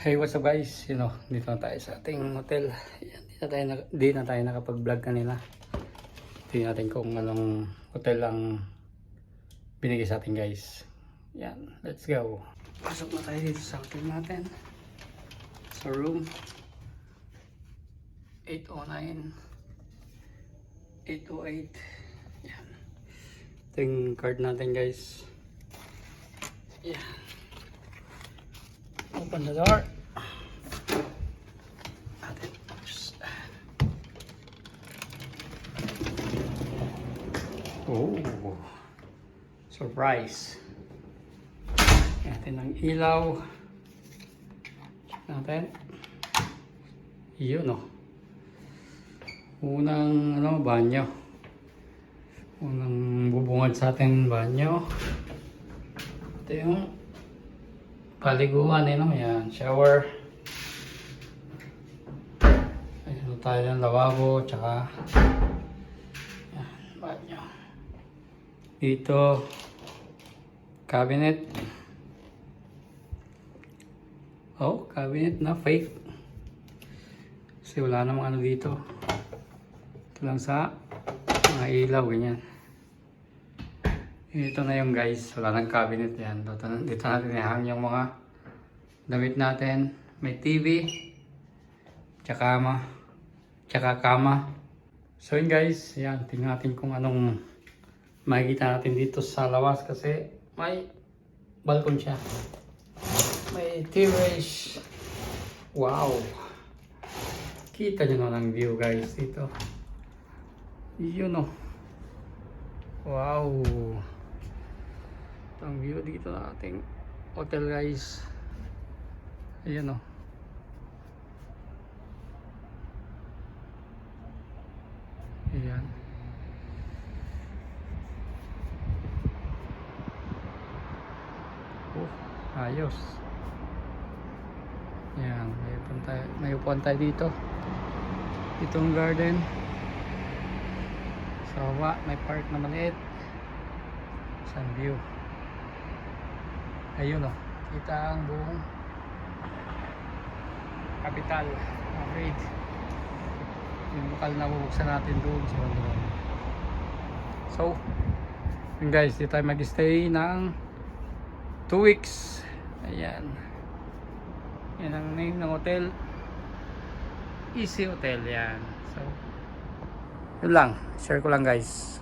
Hey, what's up guys? Dito na tayo sa ating hotel. Ayan, di na tayo nakapag-vlog kanina. Tingnan natin kung anong hotel ang binigay sa atin guys. Yan, let's go. Pasok na tayo dito sa hotel natin. Sa room 809 808. Yan. Ito yung card natin guys. Yan. Open the door. Oh, surprise. Natin ang ilaw. Check natin. Yun, oh. Unang banyo. Unang bubungad sa ating banyo. Ito yung paliguan, yan, shower. Ayun tayo ng lavabo, tsaka yan, banyo. Dito, cabinet. Oh, cabinet na fake. Kasi wala namang ano dito. Ito lang sa mga ilaw, ganyan. Ito na yung guys, wala nang cabinet yan. Dito natin ihang yung mga damit natin. May TV, tsaka kama. So yun guys, yan, tingnan natin kung anong makikita natin dito sa lawas kasi may balkon siya. May terrace. Wow! Kita nyo na ng view guys dito. Yun o. Wow! Ito ang view dito na ating hotel guys. Ayan o. Ayan. Ayos. Yan, may upuan tayo dito. Itong garden. Sawa, may park na maliit. Sun view. Ayun oh, kita ang buong capital Madrid. Yung lokal na bubuksan natin doon sa London. So, yun guys, dito tayo mag-stay ng 2 weeks. Ayan. Yan ang name ng hotel. Easy Hotel yan. So, yun lang. Share ko lang guys.